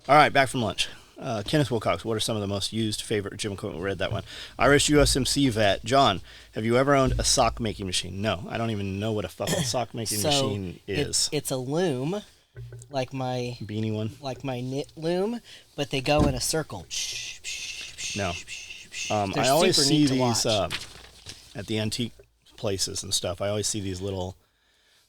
All right, back from lunch. Kenneth Wilcox, what are some of the most used favorite gym equipment? We read that one. Irish USMC vet. John, have you ever owned a sock making machine? No, I don't even know what a fucking sock making So machine it's is. it's a loom, like my Beanie one? knit loom, but they go in a circle. No. They're I always super see neat to these watch. at the antique places and stuff. I always see these little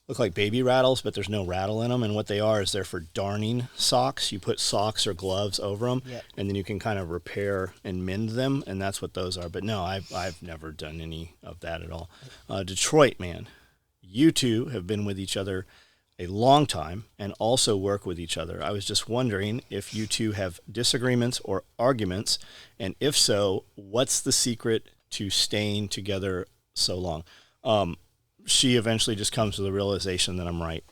look like baby rattles, but there's no rattle in them. And what they are is they're for darning socks. You put socks or gloves over them, Yep. and then you can kind of repair and mend them, and that's what those are. But no, I've never done any of that at all. Detroit, man, you two have been with each other a long time and also work with each other. I was just wondering if you two have disagreements or arguments, and if so, what's the secret to staying together so long? She eventually just comes to the realization that I'm right.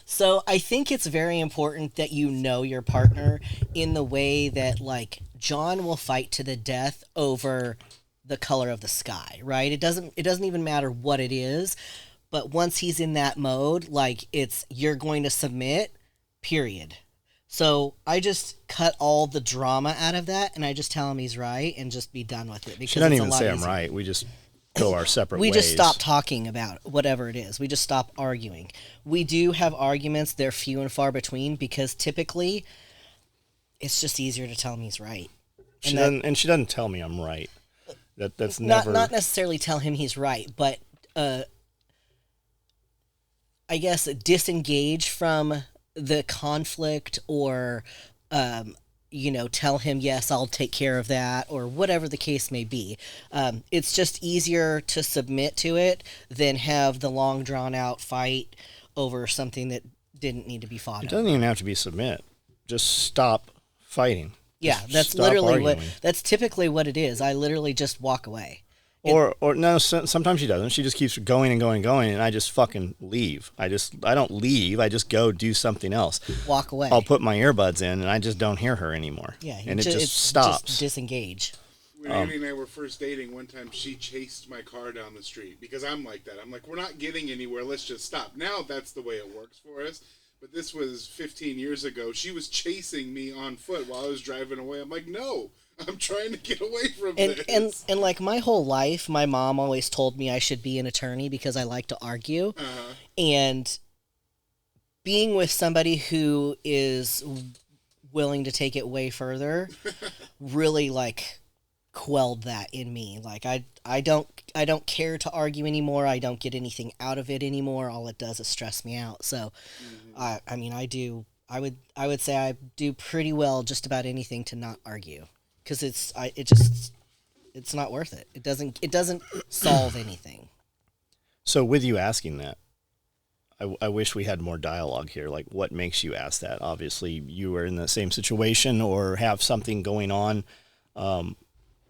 So I think it's very important that you know your partner in the way that like John will fight to the death over the color of the sky, right? It doesn't even matter what it is, but once he's in that mode, like it's you're going to submit, period. So I just cut all the drama out of that and I just tell him he's right and just be done with it She because doesn't it's a even lot say I'm easier. right. We just go our separate We ways. just stop talking about whatever it is. We just stop arguing. We do have arguments. They're few and far between because typically it's just easier to tell him he's right. And that She doesn't tell me I'm right. That's not never. not necessarily tell him he's right, but I guess disengage from the conflict or tell him yes, I'll take care of that or whatever the case may be. It's just easier to submit to it than have the long drawn out fight over something that didn't need to be fought It over. doesn't even have to be submit. Just stop fighting. Yeah, Just that's stop literally what arguing. that's typically what it is. I literally just walk away. Or no, sometimes she doesn't. She just keeps going and going and going, and I just fucking leave. I don't leave. I just go do something else. Walk away. I'll put my earbuds in, and I just don't hear her anymore. Yeah, and it just it's stops. Just disengage. When Amy and I were first dating, one time she chased my car down the street because I'm like that. I'm like, we're not getting anywhere. Let's just stop. Now that's the way it works for us. But this was 15 years ago. She was chasing me on foot while I was driving away. I'm like, no, I'm trying to get away from And, this. and like my whole life, my mom always told me I should be an attorney because I like to argue. And being with somebody who is willing to take it way further really like quelled that in me. Like I don't care to argue anymore. I don't get anything out of it anymore. All it does is stress me out. So I mean I would say I do pretty well just about anything to not argue because it's not worth it. It doesn't solve anything. So with you asking that, I wish we had more dialogue here. Like, what makes you ask that? Obviously, you are in the same situation or have something going on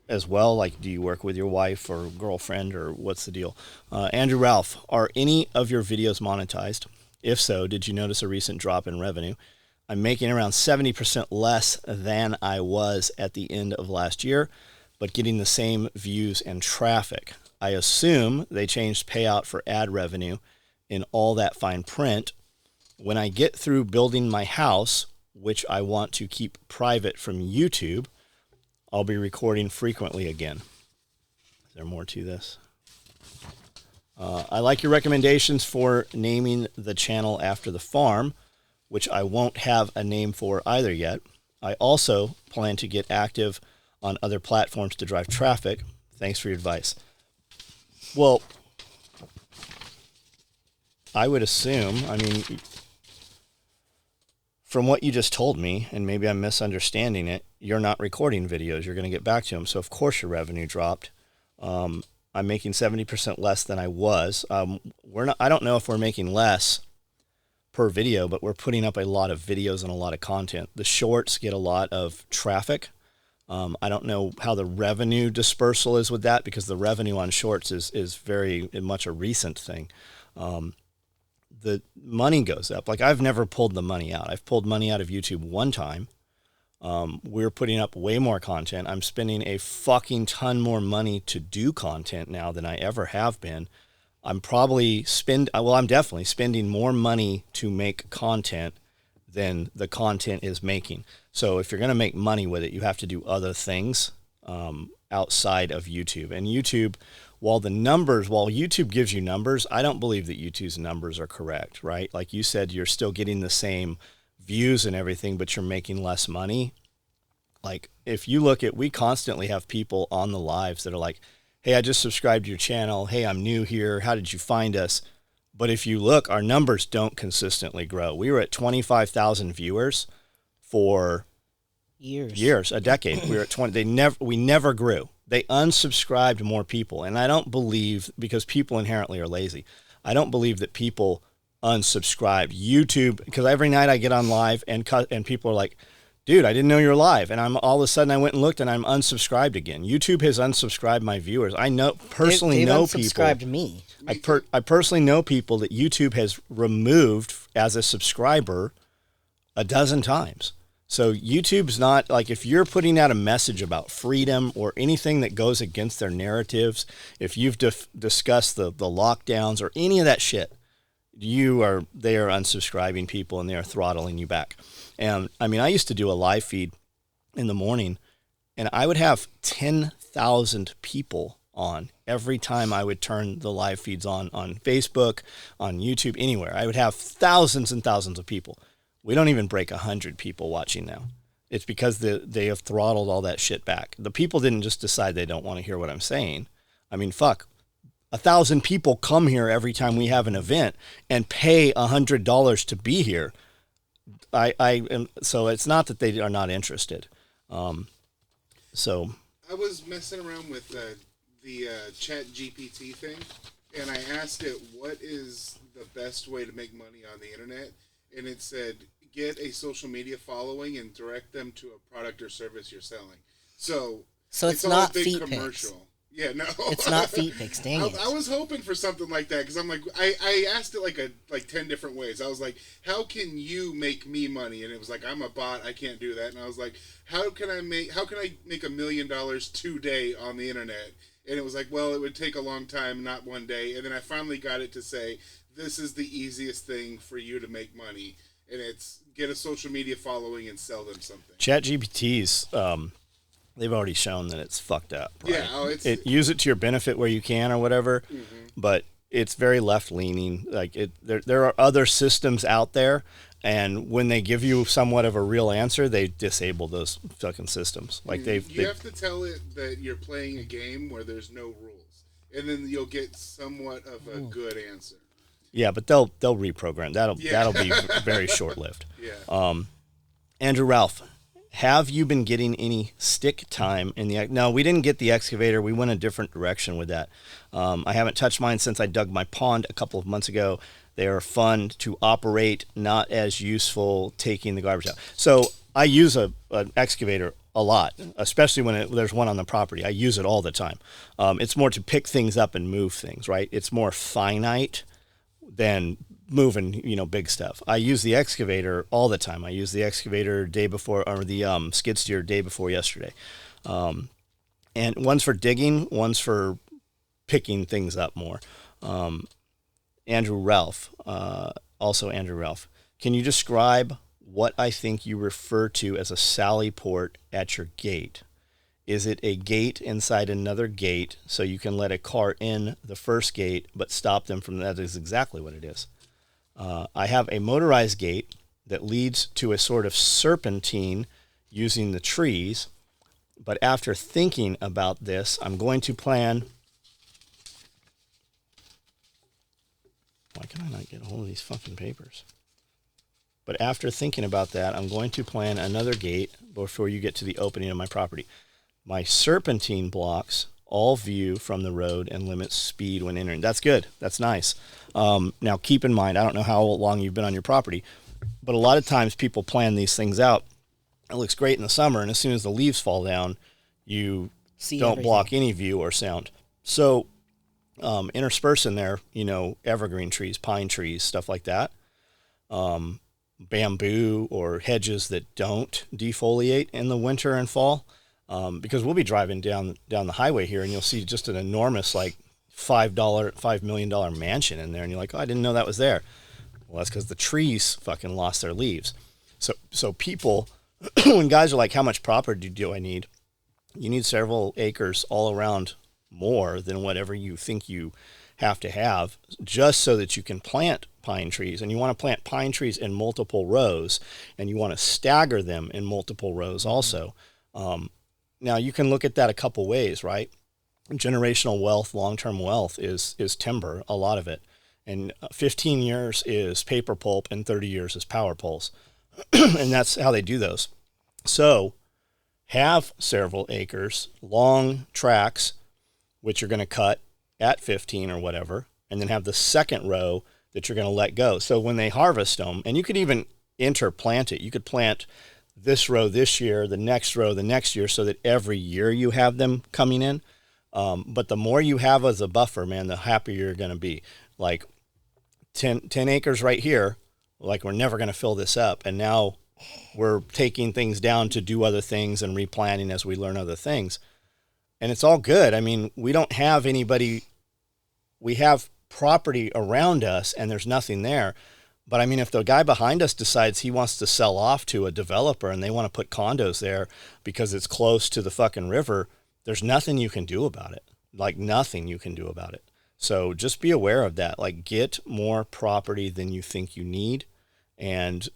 as well. Like, do you work with your wife or girlfriend or what's the deal? Andrew Ralph, are any of your videos monetized? If so, did you notice a recent drop in revenue? I'm making around 70% less than I was at the end of last year, but getting the same views and traffic. I assume they changed payout for ad revenue in all that fine print. When I get through building my house, which I want to keep private from YouTube, I'll be recording frequently again. Is there more to this? I like your recommendations for naming the channel after the farm, which I won't have a name for either yet. I also plan to get active on other platforms to drive traffic. Thanks for your advice. Well, I would assume, I mean, from what you just told me, and maybe I'm misunderstanding it, you're not recording videos. You're going to get back to them. So, of course, your revenue dropped. I'm making 70% less than I was. I don't know if we're making less per video, but we're putting up a lot of videos and a lot of content. The shorts get a lot of traffic. I don't know how the revenue dispersal is with that because the revenue on shorts is very much a recent thing. The money goes up. Like, I've never pulled the money out. I've pulled money out of YouTube one time. We're putting up way more content. I'm spending a fucking ton more money to do content now than I ever have been. I'm definitely spending more money to make content than the content is making. So if you're going to make money with it, you have to do other things outside of YouTube. And YouTube, while YouTube gives you numbers, I don't believe that YouTube's numbers are correct, right? Like you said, you're still getting the same views and everything, but you're making less money. Like if you look at, we constantly have people on the lives that are like, hey, I just subscribed to your channel. Hey, I'm new here. How did you find us? But if you look, our numbers don't consistently grow. We were at 25,000 viewers for years, a decade. We were at 20. We never grew. They unsubscribed more people. And I don't believe, because people inherently are lazy, I don't believe that people unsubscribe. YouTube, because every night I get on live and people are like, dude, I didn't know you were live. And all of a sudden I went and looked and I'm unsubscribed again. YouTube has unsubscribed my viewers. I personally know people. They've unsubscribed me. I personally know people that YouTube has removed as a subscriber a dozen times. So YouTube's not, like, if you're putting out a message about freedom or anything that goes against their narratives, if you've discussed the lockdowns or any of that shit, they are unsubscribing people and they are throttling you back. And I mean, I used to do a live feed in the morning and I would have 10,000 people on every time I would turn the live feeds on Facebook, on YouTube, anywhere. I would have thousands and thousands of people. We don't even break 100 people watching now. It's because they have throttled all that shit back. The people didn't just decide they don't want to hear what I'm saying. I mean, fuck. 1,000 people come here every time we have an event and pay $100 to be here. So it's not that they are not interested. So I was messing around with the Chat GPT thing, and I asked it, what is the best way to make money on the internet? And it said, get a social media following and direct them to a product or service you're selling. So it's not feet pics. Yeah, no. It's not feet pics, dang it. I was hoping for something like that, because I'm like, I asked it like 10 different ways. I was like, how can you make me money? And it was like, I'm a bot, I can't do that. And I was like, how can I make $1 million today on the internet? And it was like, well, it would take a long time, not one day. And then I finally got it to say, this is the easiest thing for you to make money. And it's get a social media following and sell them something. ChatGPT's, they've already shown that it's fucked up. Right? Yeah, use it to your benefit where you can or whatever, but it's very left leaning. Like there are other systems out there, and when they give you somewhat of a real answer, they disable those fucking systems. Like you have to tell it that you're playing a game where there's no rules, and then you'll get somewhat of a good answer. Yeah, but they'll reprogram. That'll be very short lived. Yeah. Andrew Ralph, have you been getting any stick time in the? No, we didn't get the excavator. We went a different direction with that. I haven't touched mine since I dug my pond a couple of months ago. They are fun to operate, not as useful taking the garbage out. So I use an excavator a lot, especially when there's one on the property. I use it all the time. It's more to pick things up and move things, right? It's more finite than moving, big stuff. I use the excavator all the time. I use the excavator day before, or the skid steer day before yesterday. And one's for digging, one's for picking things up more. Andrew Ralph, can you describe what I think you refer to as a sally port at your gate? Is it a gate inside another gate so you can let a car in the first gate but stop them from that? Is exactly what it is. I have a motorized gate that leads to a sort of serpentine using the trees, but after thinking about this, I'm going to plan... Why can I not get a hold of these fucking papers? But after thinking about that, I'm going to plan another gate before you get to the opening of my property. My serpentine blocks all view from the road and limits speed when entering. That's good. That's nice. Now, keep in mind, I don't know how long you've been on your property, but a lot of times people plan these things out. It looks great in the summer, and as soon as the leaves fall down, you don't block any view or sound. So intersperse in there, evergreen trees, pine trees, stuff like that. Bamboo or hedges that don't defoliate in the winter and fall. Because we'll be driving down the highway here, and you'll see just an enormous, $5 million mansion in there, and you're like, oh, I didn't know that was there. Well, that's because the trees fucking lost their leaves. So people, when guys are like, how much property do I need? You need several acres all around more than whatever you think you have to have, just so that you can plant pine trees. And you want to plant pine trees in multiple rows, and you want to stagger them in multiple rows also. Now, you can look at that a couple ways, right? Generational wealth, long-term wealth is timber, a lot of it. And 15 years is paper pulp, and 30 years is power poles. And that's how they do those. So have several acres, long tracks, which you're going to cut at 15 or whatever, and then have the second row that you're going to let go. So when they harvest them, and you could even interplant it, you could plant this row this year, the next row the next year, so that every year you have them coming in. But the more you have as a buffer, man, the happier you're going to be. Like 10 acres right here, like we're never going to fill this up. And now we're taking things down to do other things and replanting as we learn other things. And it's all good. I mean, we don't have anybody, we have property around us and there's nothing there. But I mean, if the guy behind us decides he wants to sell off to a developer and they want to put condos there because it's close to the fucking river, there's nothing you can do about it. Like nothing you can do about it. So just be aware of that. Like, get more property than you think you need. And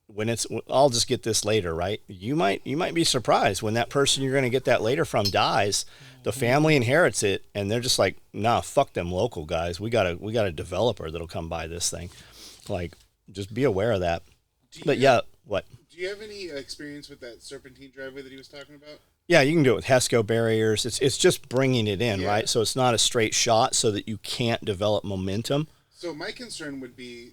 when it's, I'll just get this later, right? You might be surprised when that person you're going to get that later from dies, the family inherits it, and they're just like, nah, fuck them local guys. We got a developer that'll come buy this thing. Like, just be aware of that. But yeah, what? Do you have any experience with that serpentine driveway that he was talking about? Yeah, you can do it with HESCO barriers. It's just bringing it in, right? So it's not a straight shot so that you can't develop momentum. So my concern would be,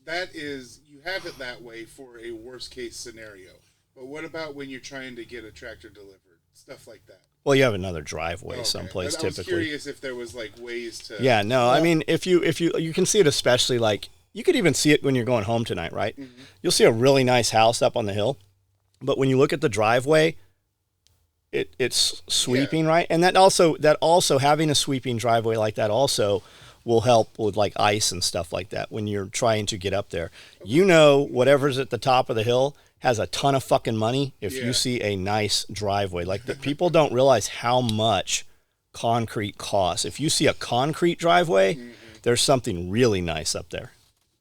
that is, you have it that way for a worst case scenario. But what about when you're trying to get a tractor delivered? Stuff like that. Well, you have another driveway someplace typically. I was curious if there was like ways to. Yeah, no, I mean, if you can see it, especially like, you could even see it when you're going home tonight, right? Mm-hmm. You'll see a really nice house up on the hill, but when you look at the driveway, it's sweeping, right? And that also having a sweeping driveway like that also will help with like ice and stuff like that when you're trying to get up there. Okay. You know, whatever's at the top of the hill has a ton of fucking money if you see a nice driveway. Like, the people don't realize how much concrete costs. If you see a concrete driveway, there's something really nice up there.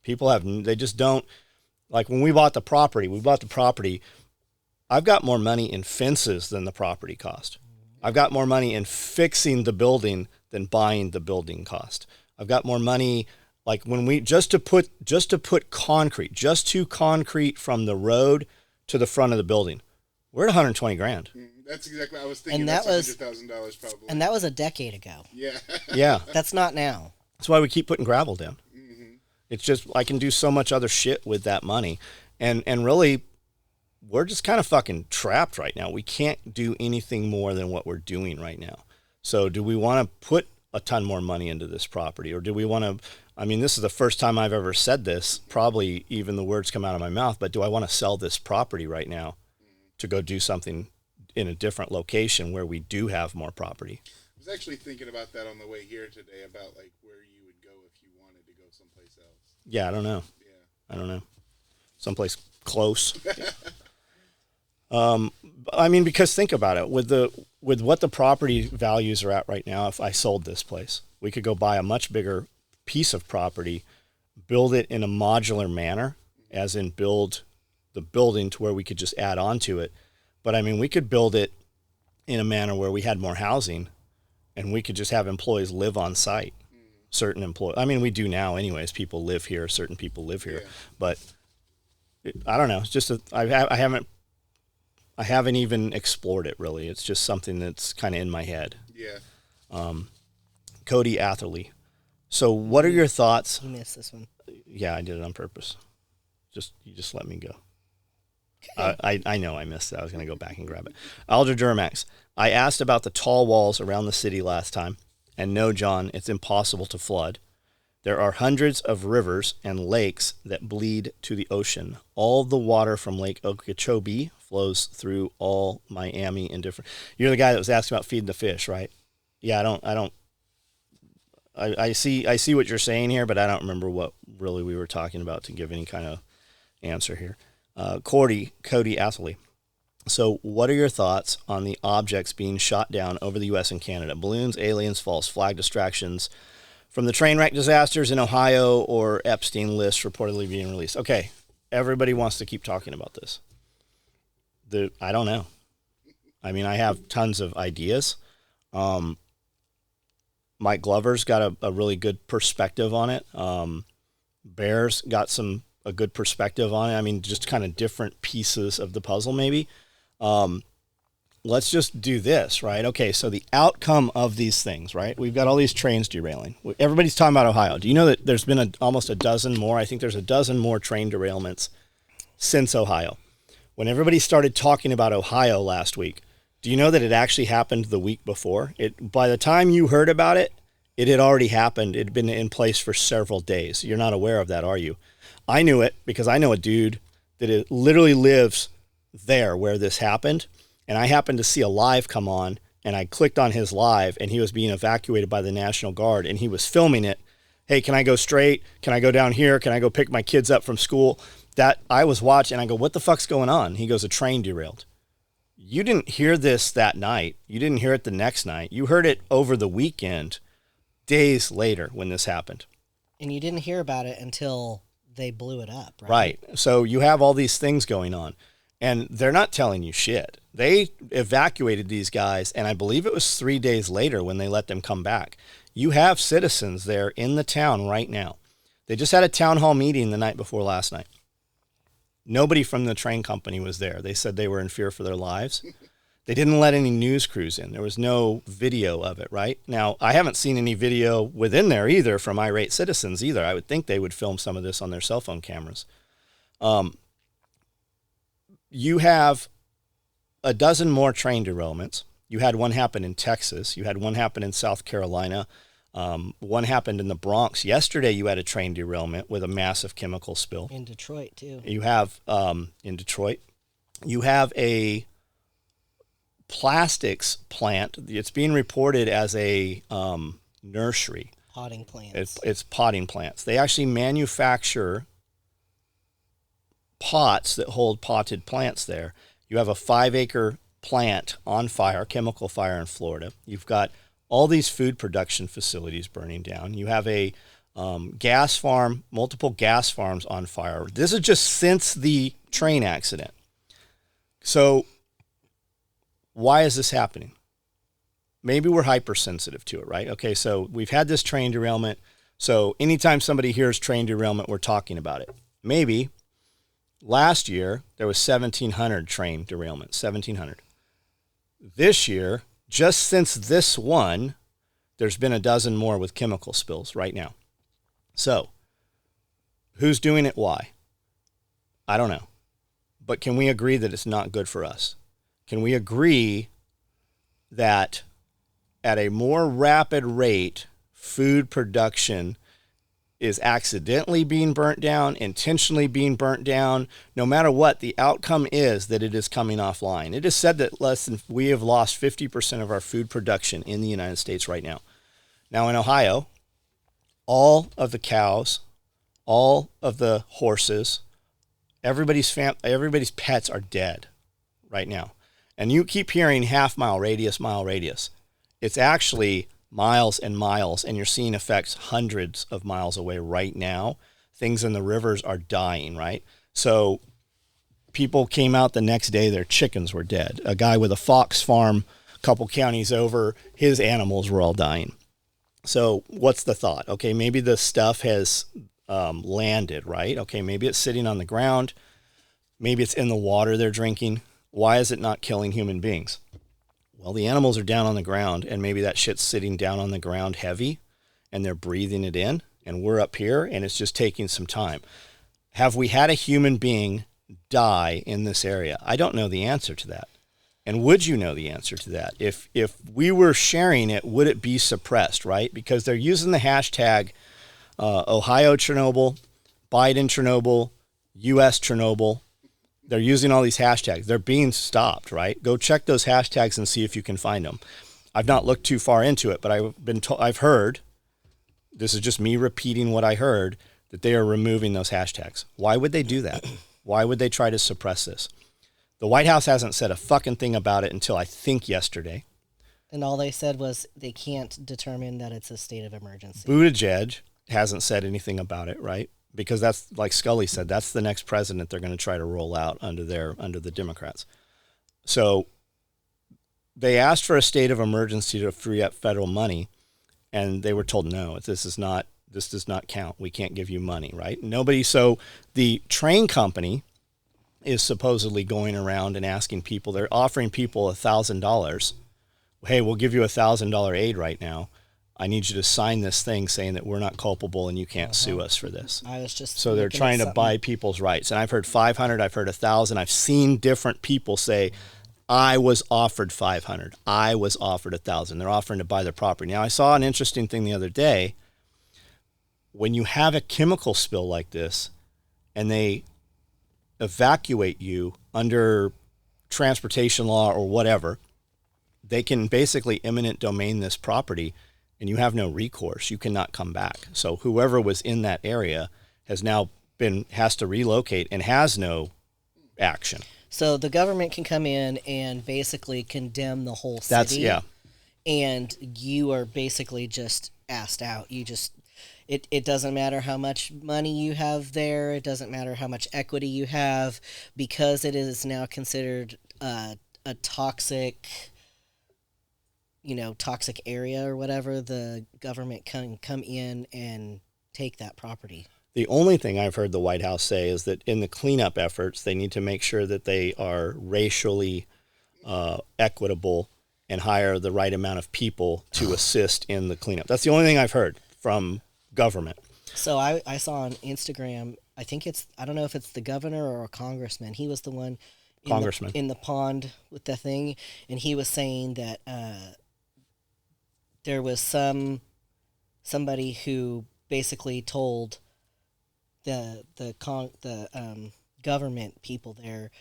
They just don't, like when we bought the property, I've got more money in fences than the property cost. I've got more money in fixing the building than buying the building cost. I've got more money, like when we, just to put concrete from the road to the front of the building, we're at $120,000. That's exactly, I was thinking. And that's $100,000 probably. And that was a decade ago. Yeah. Yeah. That's not now. That's why we keep putting gravel down. It's just, I can do so much other shit with that money. And really, we're just kind of fucking trapped right now. We can't do anything more than what we're doing right now. So do we want to put a ton more money into this property? Or do we want to, I mean, this is the first time I've ever said this, probably even the words come out of my mouth, but do I want to sell this property right now to go do something in a different location where we do have more property? I was actually thinking about that on the way here today, about like where you would go if you wanted to go someplace else. Yeah, I don't know. I don't know. Someplace close. I mean, because think about it, with what the property values are at right now, if I sold this place, we could go buy a much bigger piece of property, build it in a modular manner, as in build the building to where we could just add on to it. But I mean, we could build it in a manner where we had more housing and we could just have employees live on site. Certain employees, I mean, we do now anyways, people live here, certain people live here, but I don't know. It's just, I haven't even explored it really. It's just something that's kind of in my head. Yeah. Cody Atherley. So what are your thoughts? You missed this one. Yeah, I did it on purpose. You just let me go. I know I missed it. I was going to go back and grab it. Alder Duramax. I asked about the tall walls around the city last time, and no, John, it's impossible to flood. There are hundreds of rivers and lakes that bleed to the ocean. All the water from Lake Okeechobee flows through all Miami and different. You're the guy that was asking about feeding the fish, right? Yeah, I don't. I see what you're saying here, but I don't remember what really we were talking about to give any kind of answer here. Cody Atherley. So, what are your thoughts on the objects being shot down over the U.S. and Canada? Balloons, aliens, false flag distractions from the train wreck disasters in Ohio, or Epstein list reportedly being released? Okay, everybody wants to keep talking about this. I don't know. I mean, I have tons of ideas. Mike Glover's got a really good perspective on it. Bear's got a good perspective on it. I mean, just kind of different pieces of the puzzle, maybe. Let's just do this, right? Okay, so the outcome of these things, right? We've got all these trains derailing. Everybody's talking about Ohio. Do you know that there's been almost a dozen more? I think there's a dozen more train derailments since Ohio. When everybody started talking about Ohio last week, do you know that it actually happened the week before? By the time you heard about it, it had already happened. It had been in place for several days. You're not aware of that, are you? I knew it because I know a dude that literally lives there where this happened. And I happened to see a live come on, and I clicked on his live, and he was being evacuated by the National Guard, and he was filming it. Hey, can I go straight? Can I go down here? Can I go pick my kids up from school? That I was watching. I go, what the fuck's going on? He goes, a train derailed. You didn't hear this that night. You didn't hear it the next night. You heard it over the weekend, days later when this happened. And you didn't hear about it until they blew it up, right? Right. So you have all these things going on, and they're not telling you shit. They evacuated these guys, and I believe it was 3 days later when they let them come back. You have citizens there in the town right now. They just had a town hall meeting the night before last night. Nobody from the train company was there. They said they were in fear for their lives. They didn't let any news crews in. There was no video of it, right? Now, I haven't seen any video within there either from irate citizens either. I would think they would film some of this on their cell phone cameras. You have a dozen more train derailments. You had one happen in Texas. You had one happen in South Carolina. One happened in the Bronx. Yesterday, you had a train derailment with a massive chemical spill. In Detroit, too. You have, in Detroit, you have a plastics plant. It's being reported as a nursery. Potting plants. It's potting plants. They actually manufacture pots that hold potted plants there. You have a 5-acre plant on fire, chemical fire in Florida. You've got all these food production facilities burning down. You have a gas farm, multiple gas farms on fire. This is just since the train accident. So why is this happening? Maybe we're hypersensitive to it, right? Okay, so we've had this train derailment. So anytime somebody hears train derailment, we're talking about it. Maybe last year there was 1,700 train derailments, 1,700. This year, just since this one, there's been a dozen more with chemical spills right now. So, who's doing it? Why? I don't know. But can we agree that it's not good for us? Can we agree that at a more rapid rate, food production is accidentally being burnt down, intentionally being burnt down? No matter what, the outcome is that it is coming offline. It is said that we have lost 50% of our food production in the United States right now. Now in Ohio, all of the cows, all of the horses, everybody's pets are dead right now. And you keep hearing half-mile radius, mile radius. It's actually miles and miles, and you're seeing effects hundreds of miles away right now. Things in the rivers are dying, right? So people came out the next day, their chickens were dead. A guy with a fox farm a couple counties over, his animals were all dying. So what's the thought? Okay, maybe the stuff has landed, right? Okay, maybe it's sitting on the ground. Maybe it's in the water they're drinking. Why is it not killing human beings? Well, the animals are down on the ground, and maybe that shit's sitting down on the ground heavy, and they're breathing it in, and we're up here, and it's just taking some time. Have we had a human being die in this area? I don't know the answer to that. And would you know the answer to that? If we were sharing it, would it be suppressed, right? Because they're using the hashtag Ohio Chernobyl, Biden Chernobyl, US Chernobyl. They're using all these hashtags. They're being stopped, right? Go check those hashtags and see if you can find them. I've not looked too far into it, but I've heard this is just me repeating what I heard, that they are removing those hashtags. Why would they do that? Why would they try to suppress this? The White House hasn't said a fucking thing about it until I think yesterday. And all they said was they can't determine that it's a state of emergency. Buttigieg hasn't said anything about it, right? Because that's, like Scully said, that's the next president they're going to try to roll out under the Democrats. So they asked for a state of emergency to free up federal money, and they were told no, this does not count. We can't give you money, right? Nobody. So the train company is supposedly going around and asking people, they're offering people $1,000. Hey, we'll give you $1,000 aid right now. I need you to sign this thing saying that we're not culpable and you can't sue us for this. I was just so they're trying to buy people's rights. And I've heard 500, I've heard 1,000. I've seen different people say, I was offered 500. I was offered 1,000. They're offering to buy their property. Now, I saw an interesting thing the other day. When you have a chemical spill like this and they evacuate you under transportation law or whatever, they can basically eminent domain this property and you have no recourse. You cannot come back. So whoever was in that area has to relocate and has no action. So the government can come in and basically condemn the whole city. And you are basically just asked out. It doesn't matter how much money you have there. It doesn't matter how much equity you have, because it is now considered a toxic area or whatever. The government can come in and take that property. The only thing I've heard the White House say is that in the cleanup efforts, they need to make sure that they are racially equitable and hire the right amount of people to assist in the cleanup. That's the only thing I've heard from government. So I saw on Instagram, I don't know if it's the governor or a congressman. He was the one in the pond with the thing, and he was saying that there was somebody who basically told the government people there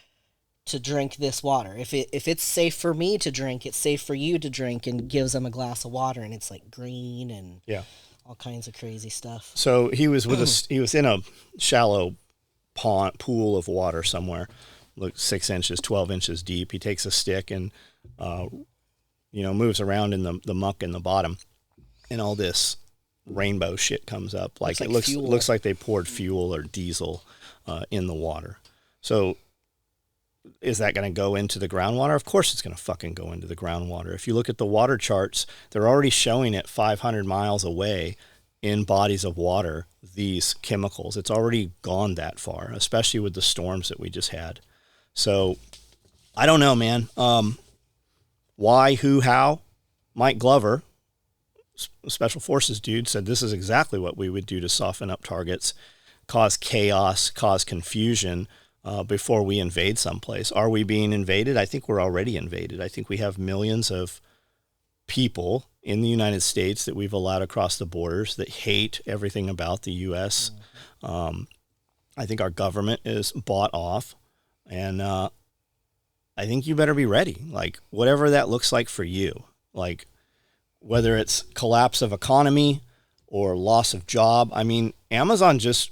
to drink this water. If it's safe for me to drink, it's safe for you to drink, and gives them a glass of water, and it's like green and all kinds of crazy stuff. So he was he was in a shallow pool of water somewhere, 6 inches, 12 inches deep. He takes a stick and moves around in the muck in the bottom, and all this rainbow shit comes up. It looks like they poured fuel or diesel in the water. So is that going to go into the groundwater? Of course it's going to fucking go into the groundwater. If you look at the water charts, they're already showing it 500 miles away in bodies of water, these chemicals. It's already gone that far, especially with the storms that we just had. So I don't know, man. Why, who, how? Mike Glover, Special Forces dude, said this is exactly what we would do to soften up targets, cause chaos, cause confusion before we invade someplace. Are we being invaded? I think we're already invaded. I think we have millions of people in the United States that we've allowed across the borders that hate everything about the U.S. I think our government is bought off, and I think you better be ready. Whatever that looks like for you, whether it's collapse of economy or loss of job. I mean, Amazon just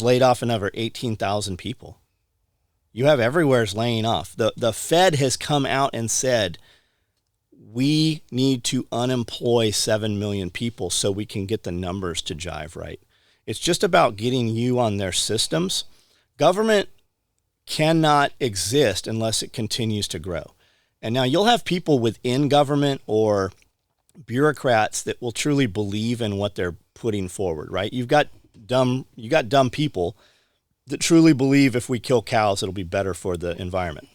laid off another 18,000 people. You have everywhere's laying off. The Fed has come out and said, we need to unemploy 7 million people so we can get the numbers to jive right. It's just about getting you on their systems. Government cannot exist unless it continues to grow. And now you'll have people within government or bureaucrats that will truly believe in what they're putting forward, right? You got dumb people that truly believe if we kill cows, it'll be better for the environment.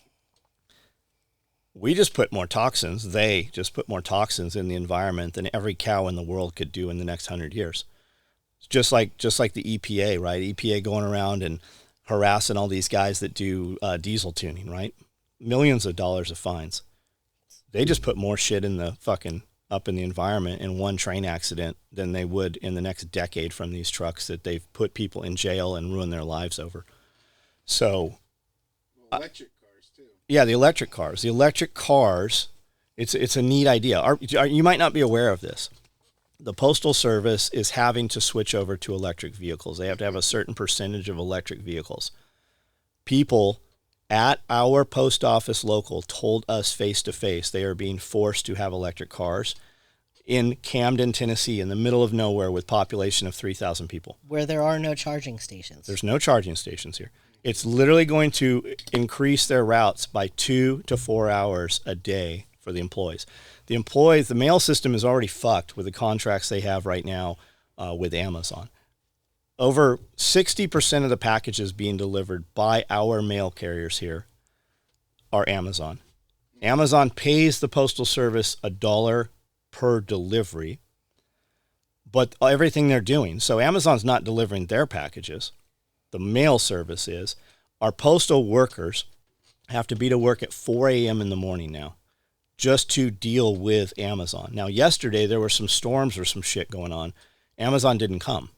We just put more toxins. They just put more toxins in the environment than every cow in the world could do in the next 100 years. Just like the EPA, right? EPA going around and harassing all these guys that do diesel tuning, right? Millions of dollars of fines. They just put more shit in the fucking up in the environment in one train accident than they would in the next decade from these trucks that they've put people in jail and ruined their lives over. So, electric cars too. Yeah, the electric cars. It's a neat idea. You might not be aware of this. the Postal Service is having to switch over to electric vehicles. They have to have a certain percentage of electric vehicles. People at our post office local told us face to face they are being forced to have electric cars in Camden, Tennessee, in the middle of nowhere with population of 3,000 people. Where there are no charging stations. There's no charging stations here. It's literally going to increase their routes by 2 to 4 hours a day for the employees. The mail system is already fucked with the contracts they have right now with Amazon. Over 60% of the packages being delivered by our mail carriers here are Amazon. Amazon pays the Postal Service $1 per delivery, but everything they're doing. So Amazon's not delivering their packages. The mail service is. Our postal workers have to be to work at 4 a.m. in the morning now just to deal with Amazon. Now, yesterday there were some storms or some shit going on. Amazon didn't come.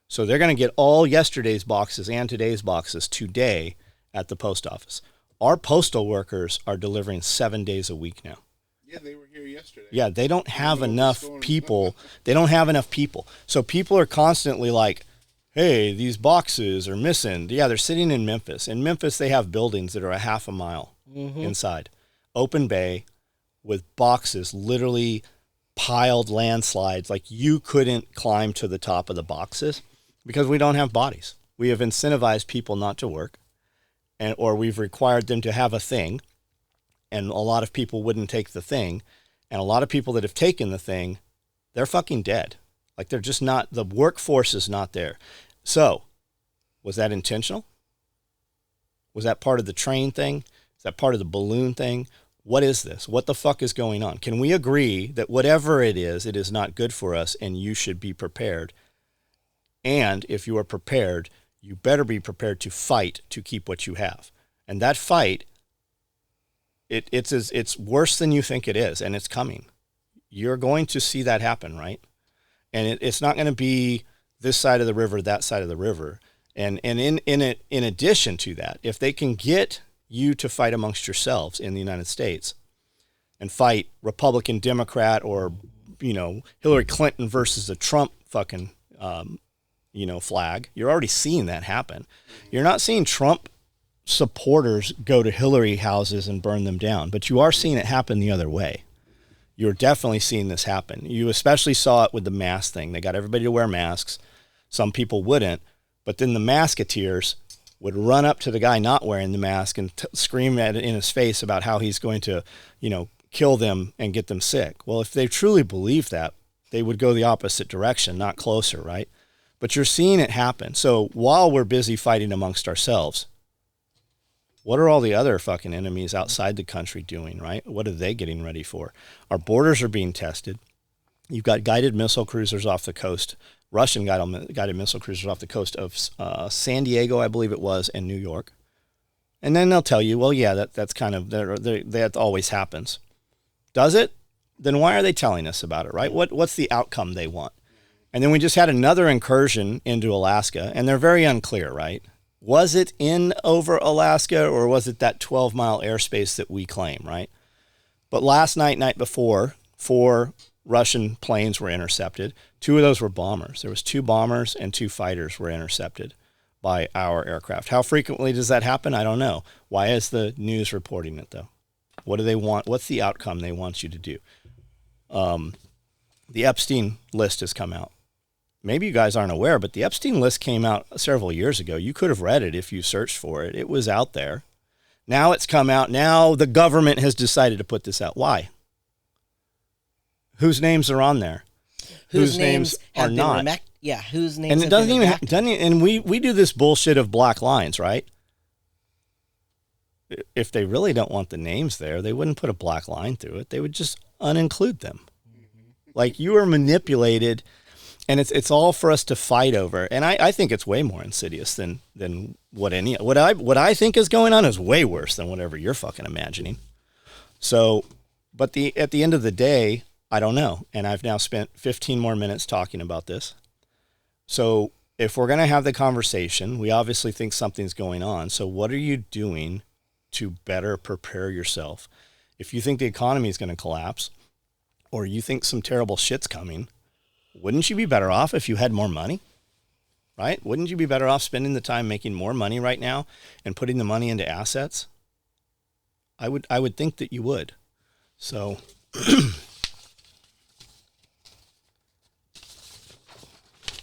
So they're going to get all yesterday's boxes and today's boxes today at the post office. Our postal workers are delivering 7 days a week now. Yeah, they were here yesterday. Yeah, they don't have enough people. They don't have enough people. So people are constantly like, hey, these boxes are missing. Yeah, they're sitting in Memphis. In Memphis, they have buildings that are a half a mile inside. Open bay with boxes, literally piled landslides. Like you couldn't climb to the top of the boxes because we don't have bodies. We have incentivized people not to work, or we've required them to have a thing. And a lot of people wouldn't take the thing. And a lot of people that have taken the thing, they're fucking dead. Like they're just not, the workforce is not there. So, was that intentional? Was that part of the train thing? Is that part of the balloon thing? What is this? What the fuck is going on? Can we agree that whatever it is not good for us and you should be prepared? And if you are prepared, you better be prepared to fight to keep what you have. And that fight, it's worse than you think it is, and it's coming. You're going to see that happen, right? And it's not going to be this side of the river, that side of the river. And in addition to that, if they can get you to fight amongst yourselves in the United States and fight Republican, Democrat, or, Hillary Clinton versus the Trump fucking, flag, you're already seeing that happen. You're not seeing Trump supporters go to Hillary houses and burn them down, but you are seeing it happen the other way. You're definitely seeing this happen. You especially saw it with the mask thing. They got everybody to wear masks. Some people wouldn't, but then the masketeers would run up to the guy not wearing the mask and scream in his face about how he's going to, kill them and get them sick. Well, if they truly believe that, they would go the opposite direction, not closer, right? But you're seeing it happen. So while we're busy fighting amongst ourselves, what are all the other fucking enemies outside the country doing, right? What are they getting ready for? Our borders are being tested. You've got guided missile cruisers off the coast, Russian guided missile cruisers off the coast of San Diego, I believe it was, and New York. And then they'll tell you, well, yeah, that's kind of, that always happens. Does it? Then why are they telling us about it, right? What's the outcome they want? And then we just had another incursion into Alaska, and they're very unclear, right? Was it in over Alaska, or was it that 12-mile airspace that we claim, right? But last night before, 4 Russian planes were intercepted. 2 of those were bombers. There was 2 bombers and 2 fighters were intercepted by our aircraft. How frequently does that happen? I don't know. Why is the news reporting it, though? What do they want? What's the outcome they want you to do? The Epstein list has come out. Maybe you guys aren't aware, but the Epstein list came out several years ago. You could have read it if you searched for it. It was out there. Now it's come out. Now the government has decided to put this out. Why? Whose names are on there? Whose names are not? Whose names? And it doesn't even. And we do this bullshit of black lines, right? If they really don't want the names there, they wouldn't put a black line through it. They would just uninclude them. Like, you are manipulated. And it's all for us to fight over. And I think it's way more insidious than what I think is going on is way worse than whatever you're fucking imagining. So, but at the end of the day, I don't know. And I've now spent 15 more minutes talking about this. So if we're going to have the conversation, we obviously think something's going on. So what are you doing to better prepare yourself? If you think the economy is going to collapse, or you think some terrible shit's coming, Wouldn't you be better off if you had more money? Right? Wouldn't you be better off spending the time making more money right now and putting the money into assets? I would think that you would. So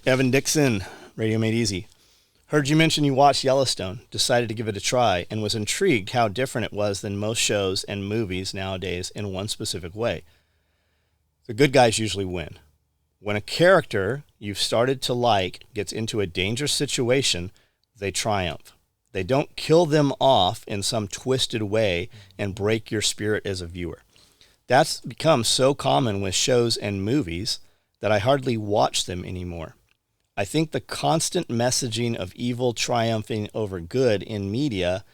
Evan Dixon, Radio Made Easy. Heard you mention you watched Yellowstone, decided to give it a try, and was intrigued how different it was than most shows and movies nowadays in one specific way. The good guys usually win. When a character you've started to like gets into a dangerous situation, they triumph. They don't kill them off in some twisted way and break your spirit as a viewer. That's become so common with shows and movies that I hardly watch them anymore. I think the constant messaging of evil triumphing over good in media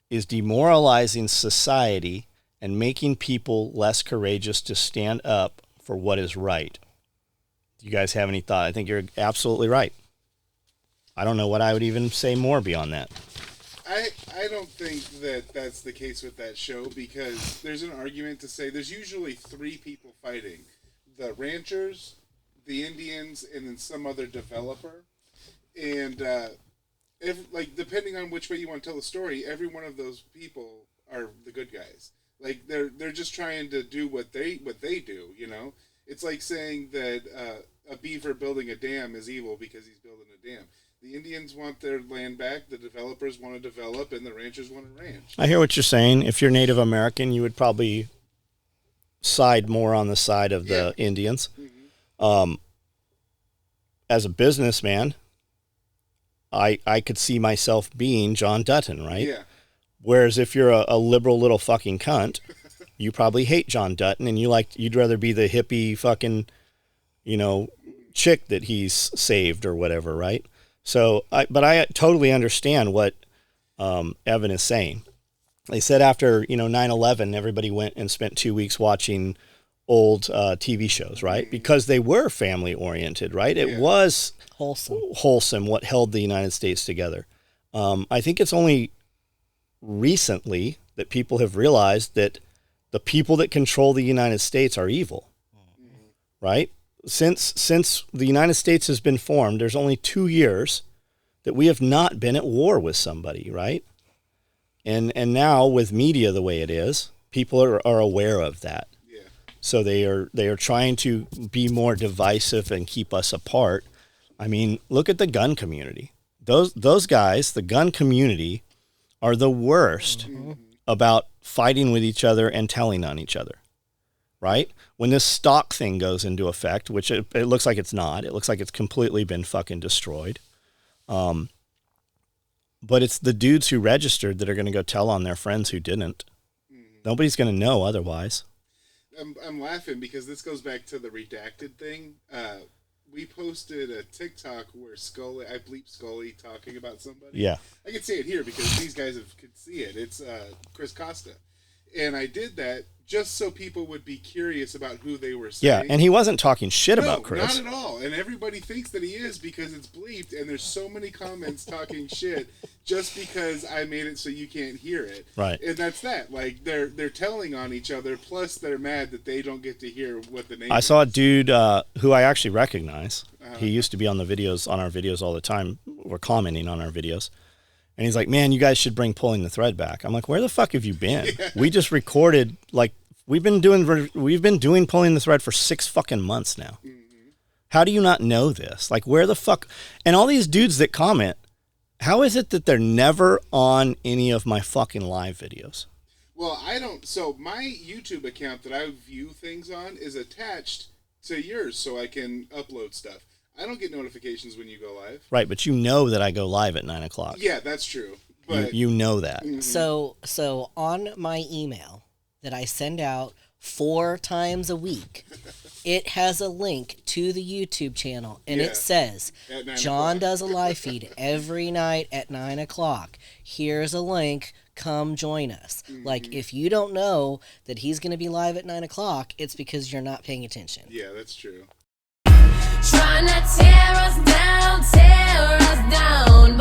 is demoralizing society and making people less courageous to stand up for what is right. Do you guys have any thought? I think you're absolutely right. I don't know what I would even say more beyond that. I don't think that that's the case with that show, because there's an argument to say there's usually three people fighting: the ranchers, the Indians, and then some other developer. And depending on which way you want to tell the story, every one of those people are the good guys. Like they're just trying to do what they do. You know, it's like saying that a beaver building a dam is evil because he's building a dam. The Indians want their land back, the developers want to develop, and the ranchers want to ranch. I hear what you're saying. If you're Native American, you would probably side more on the side of the Indians. Mm-hmm. As a businessman, I could see myself being John Dutton, right? Yeah. Whereas if you're a liberal little fucking cunt, you probably hate John Dutton, and you'd rather be the hippie fucking, chick that he's saved or whatever, right? So, but I totally understand what Evan is saying. They said after 9/11, everybody went and spent 2 weeks watching old TV shows, right? Because they were family oriented, right? It was wholesome what held the United States together. I think it's only recently that people have realized that the people that control the United States are evil, right? Since the United States has been formed, there's only 2 years that we have not been at war with somebody, right? And now with media the way it is, people are aware of that. Yeah. So they are trying to be more divisive and keep us apart. I mean, look at the gun community. Those guys, the gun community, are the worst about fighting with each other and telling on each other, right? When this stock thing goes into effect, which it looks like it's not, it looks like it's completely been fucking destroyed. But it's the dudes who registered that are going to go tell on their friends who didn't. Nobody's going to know otherwise. I'm laughing because this goes back to the redacted thing. We posted a TikTok where I bleeped Scully talking about somebody. Yeah. I can say it here because these guys could see it. It's Chris Costa. And I did that just so people would be curious about who they were saying. Yeah, and he wasn't talking shit about Chris. Not at all. And everybody thinks that he is because it's bleeped, and there's so many comments talking shit just because I made it so you can't hear it. Right. And that's that. Like, they're telling on each other, plus they're mad that they don't get to hear what the name I is. saw a dude who I actually recognize. He used to be on our videos all the time. We're commenting on our videos. And he's like, man, you guys should bring Pulling the Thread back. I'm like, where the fuck have you been? Yeah. We just recorded, we've been doing Pulling the Thread for 6 fucking months now. Mm-hmm. How do you not know this? Like, where the fuck? And all these dudes that comment, how is it that they're never on any of my fucking live videos? Well, I don't. So my YouTube account that I view things on is attached to yours so I can upload stuff. I don't get notifications when you go live. Right, but you know that I go live at 9 o'clock. Yeah, that's true. But you know that. Mm-hmm. So on my email that I send out 4 times a week, it has a link to the YouTube channel, and it says, John does a live feed every night at 9 o'clock. Here's a link. Come join us. Mm-hmm. Like, if you don't know that he's going to be live at 9 o'clock, it's because you're not paying attention. Yeah, that's true. Trying to tear us down,